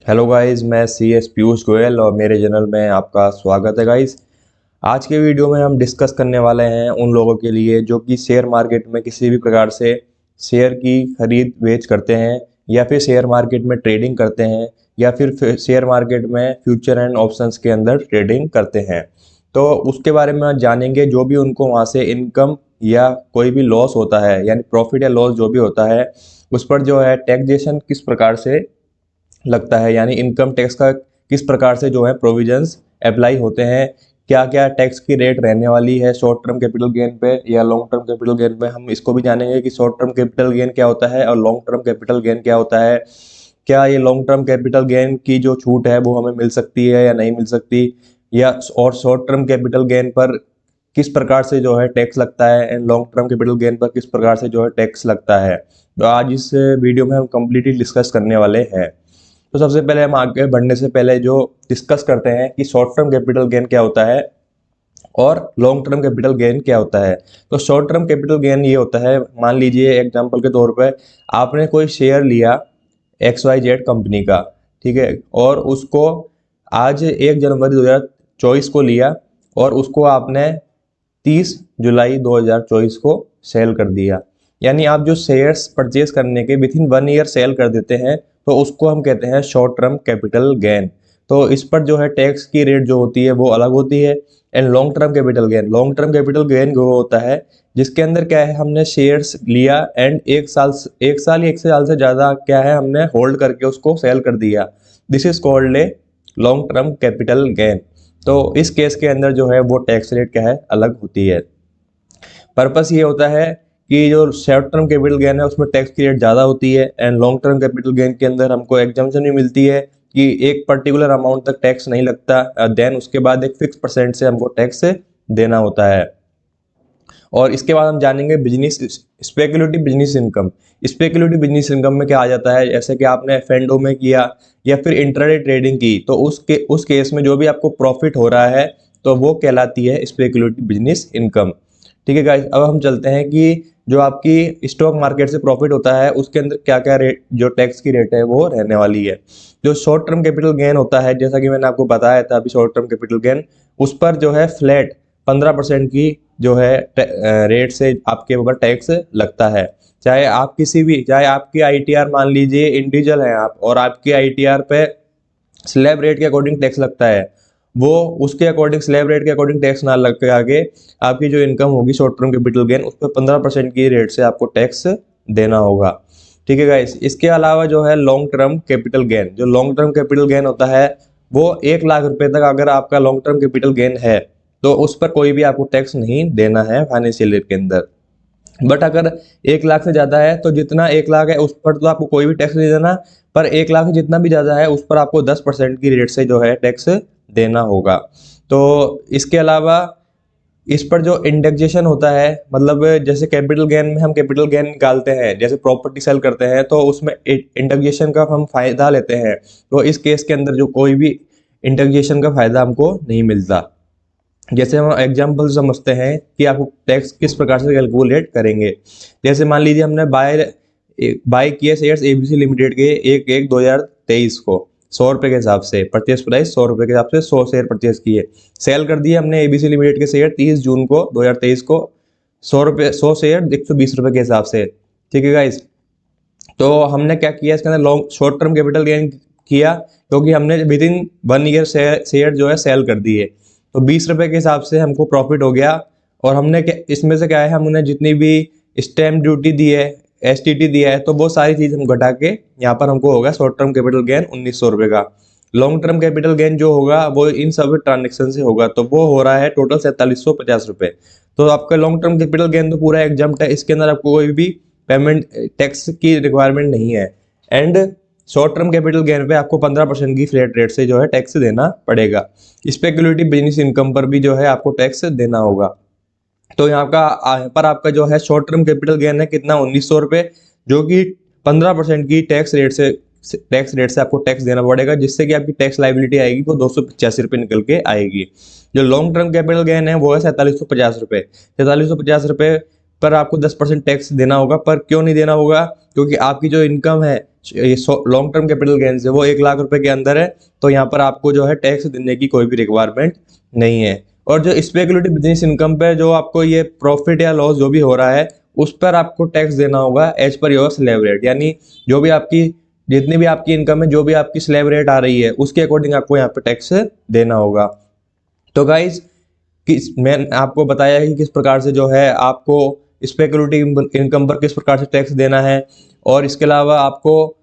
Hello guys, मैं C S Piyush Goyal और मेरे चैनल में आपका स्वागत है गाइस। आज के वीडियो में हम डिस्कस करने वाले हैं उन लोगों के लिए जो कि शेयर मार्केट में किसी भी प्रकार से शेयर की खरीद बेच करते हैं या फिर शेयर मार्केट में ट्रेडिंग करते हैं या फिर शेयर मार्केट में फ्यूचर एंड ऑप्शंस के अंदर ट्रेडिंग करते हैं। तो उसके बारे में आज जानेंगे। जो भी उनको वहाँ से इनकम या कोई भी लॉस होता है यानी प्रॉफिट या लॉस जो भी होता है उस पर जो है टैक्सेशन किस प्रकार से लगता है, यानी इनकम टैक्स का किस प्रकार से जो है प्रोविजंस अप्लाई होते हैं, क्या क्या टैक्स की रेट रहने वाली है शॉर्ट टर्म कैपिटल गेन पे या लॉन्ग टर्म कैपिटल गेन पे। हम इसको भी जानेंगे कि शॉर्ट टर्म कैपिटल गेन क्या होता है और लॉन्ग टर्म कैपिटल गेन क्या होता है। क्या ये लॉन्ग टर्म कैपिटल गेन की जो छूट है वो हमें मिल सकती है या नहीं मिल सकती, या और शॉर्ट टर्म कैपिटल गेन पर किस प्रकार से जो है टैक्स लगता है and long term capital gain पर किस प्रकार से जो है टैक्स लगता है। तो आज इस वीडियो में हम कंप्लीटली डिस्कस करने वाले हैं। तो सबसे पहले हम आगे बढ़ने से पहले जो डिस्कस करते हैं कि शॉर्ट टर्म कैपिटल गेन क्या होता है और लॉन्ग टर्म कैपिटल गेन क्या होता है। तो शॉर्ट टर्म कैपिटल गेन ये होता है, मान लीजिए एग्जांपल के तौर पे आपने कोई शेयर लिया XYZ कंपनी का, ठीक है, और उसको आज 1 जनवरी 2024 को लिया और उसको आपने 30 जुलाई 2024 को सेल कर दिया। यानी आप जो शेयर्स परचेज करने के विद इन 1 ईयर सेल कर देते हैं तो उसको हम कहते हैं शॉर्ट टर्म कैपिटल गेन। तो इस पर जो है टैक्स की रेट जो होती है वो अलग होती है। And long term capital gain वो होता है जिसके अंदर क्या है, हमने शेयर्स लिया एंड एक साल या 1 साल से ज़्यादा क्या है हमने होल्ड करके उसको सेल कर दिया। This is called a long term capital gain. तो इस केस के अंदर जो है वो टैक्स रेट क्या है, अलग होती है। पर्पस ये होता है कि जो शॉर्ट टर्म कैपिटल गेन है उसमें टैक्स की रेट ज़्यादा होती है and long term capital gain के अंदर हमको एग्जम्पशन भी मिलती है कि एक पर्टिकुलर अमाउंट तक टैक्स नहीं लगता, देन उसके बाद एक फिक्स परसेंट से हमको टैक्स देना होता है। और इसके बाद हम जानेंगे business speculative business income. Speculative business income में क्या आ जाता है, जैसे कि आपने एफ&ओ में किया या फिर इंट्राडे ट्रेडिंग की तो उस केस में जो भी आपको प्रॉफिट हो रहा है तो वो कहलाती है स्पेकुलेटिव बिजनेस इनकम। ठीक है गाइस, अब हम चलते हैं कि जो आपकी स्टॉक मार्केट से प्रॉफिट होता है उसके अंदर क्या क्या रेट जो टैक्स की रेट है वो रहने वाली है। जो शॉर्ट टर्म कैपिटल गेन होता है, जैसा कि मैंने आपको बताया था अभी, शॉर्ट टर्म कैपिटल गेन उस पर जो है फ्लैट 15% की जो है रेट से आपके ऊपर टैक्स लगता है। चाहे आपकी ITR मान लीजिए इंडिविजुअल है आप और आपकी ITR पे स्लैब रेट के अकॉर्डिंग टैक्स लगता है, वो उसके अकॉर्डिंग स्लैब रेट के अकॉर्डिंग टैक्स ना लग के आगे आपकी जो इनकम होगी शॉर्ट टर्म कैपिटल गेन उस पर 15% की रेट से आपको टैक्स देना होगा। ठीक है गाइस, इसके अलावा जो है लॉन्ग टर्म कैपिटल गेन, जो लॉन्ग टर्म कैपिटल गेन होता है वो 1 लाख रुपए तक अगर आपका लॉन्ग टर्म कैपिटल गेन है तो उस पर कोई भी आपको टैक्स नहीं देना है फाइनेंशियल ईयर के अंदर। बट अगर 1 लाख से ज़्यादा है तो जितना 1 लाख है उस पर तो आपको कोई भी टैक्स नहीं देना, पर 1 लाख से जितना भी ज़्यादा है उस पर आपको 10% की रेट से जो है टैक्स देना होगा। तो इसके अलावा इस पर जो इंडेक्सेशन होता है, मतलब जैसे कैपिटल गेन में हम कैपिटल गेन निकालते हैं, जैसे प्रॉपर्टी सेल करते हैं तो उसमें इंडेक्सेशन का हम फायदा लेते हैं, तो इस केस के अंदर जो कोई भी इंडेक्सेशन का फायदा हमको नहीं मिलता। जैसे हम एग्जाम्पल समझते हैं कि आपको टैक्स किस प्रकार से कैलकुलेट करेंगे। जैसे मान लीजिए हमने बाय किए शेयर्स ABC लिमिटेड के 1/1/2023 को 100 रुपये के हिसाब से, परचेस प्राइस 100 रुपये के हिसाब से 100 शेयर परचेस किए। सेल कर दिए हमने ABC लिमिटेड के शेयर 30 जून को 2023 को 100 शेयर 120 रुपये के हिसाब से। ठीक है गाइस, तो हमने क्या किया इसके अंदर long short term capital gain किया क्योंकि हमने विद इन 1 ईयर शेयर जो है सेल कर दिए, तो 20 रुपये के हिसाब से हमको प्रॉफिट हो गया। और हमने इसमें से क्या है, हमने जितनी भी स्टैम्प ड्यूटी दी है, STT दिया है, तो वो सारी चीज़ हम घटा के यहाँ पर हमको होगा शॉर्ट टर्म कैपिटल गेन 1900 रुपये का। लॉन्ग टर्म कैपिटल गेन जो होगा वो इन सब ट्रांजेक्शन से होगा, तो वो हो रहा है टोटल 4750 रुपये। तो आपका लॉन्ग टर्म कैपिटल गेन तो पूरा एग्जाम्प्ट है, इसके अंदर आपको कोई भी पेमेंट टैक्स की रिक्वायरमेंट नहीं है। And short term capital gain पे आपको 15% की फ्लैट रेट से जो है टैक्स देना पड़ेगा। स्पेकुलेटिव बिजनेस इनकम पर भी जो है आपको टैक्स देना होगा। तो यहाँ पर आपका जो है शॉर्ट टर्म कैपिटल गेन है कितना, 1900 रुपये, जो कि 15% की टैक्स रेट से आपको टैक्स देना पड़ेगा, जिससे कि आपकी टैक्स लाइबिलिटी आएगी वो 285 रुपये निकल के आएगी। जो लॉन्ग टर्म कैपिटल गेन है वो है 4750 रुपये। 4750 रुपये पर आपको 10% टैक्स देना होगा। पर क्यों नहीं देना होगा, क्योंकि आपकी जो इनकम है ये लॉन्ग टर्म कैपिटल गेन्स है वो 1 लाख रुपए के अंदर है, तो यहाँ पर आपको जो है टैक्स देने की कोई भी रिक्वायरमेंट नहीं है। और जो स्पेकुलेटिव बिजनेस इनकम पे जो आपको ये प्रॉफिट या लॉस जो भी हो रहा है उस पर आपको टैक्स देना होगा as per your slab rate, यानी जो भी आपकी जितनी भी आपकी इनकम है, जो भी आपकी स्लैब रेट आ रही है उसके अकॉर्डिंग आपको यहाँ पे टैक्स देना होगा। तो गाइज मैंने आपको बताया कि किस प्रकार से जो है आपको स्पेकुलेटिव इनकम पर किस प्रकार से टैक्स देना है, और इसके अलावा आपको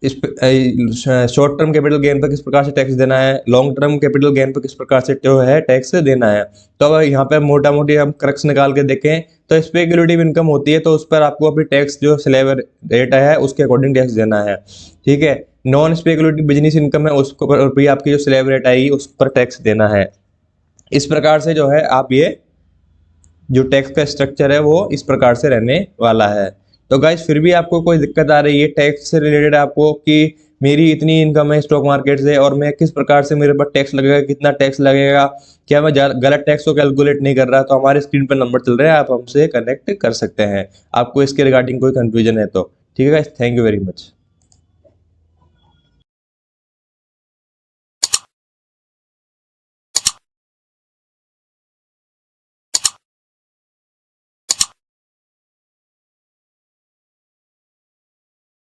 शॉर्ट टर्म कैपिटल गेन पर किस प्रकार से टैक्स देना है, लॉन्ग टर्म कैपिटल गेन पर किस प्रकार से जो है टैक्स देना है। तो अगर यहाँ पे मोटा मोटी हम क्रक्स निकाल के देखें तो स्पेकुलेटिव इनकम होती है तो उस पर आपको अपनी टैक्स जो स्लैब रेट है उसके अकॉर्डिंग टैक्स देना है, ठीक है। नॉन स्पेकुलेटिव बिजनेस इनकम है उस पर भी आपकी जो स्लैब रेट आएगी उस पर टैक्स देना है। इस प्रकार से जो है आप ये जो टैक्स का स्ट्रक्चर है वो इस प्रकार से रहने वाला है। तो गाइस फिर भी आपको कोई दिक्कत आ रही है टैक्स से रिलेटेड आपको कि मेरी इतनी इनकम है स्टॉक मार्केट से और मैं किस प्रकार से मेरे पर टैक्स लगेगा, कितना टैक्स लगेगा, क्या मैं गलत टैक्स को कैलकुलेट नहीं कर रहा, तो हमारे स्क्रीन पर नंबर चल रहे हैं, आप हमसे कनेक्ट कर सकते हैं आपको इसके रिगार्डिंग कोई कंफ्यूजन है तो। ठीक है guys, thank you very much.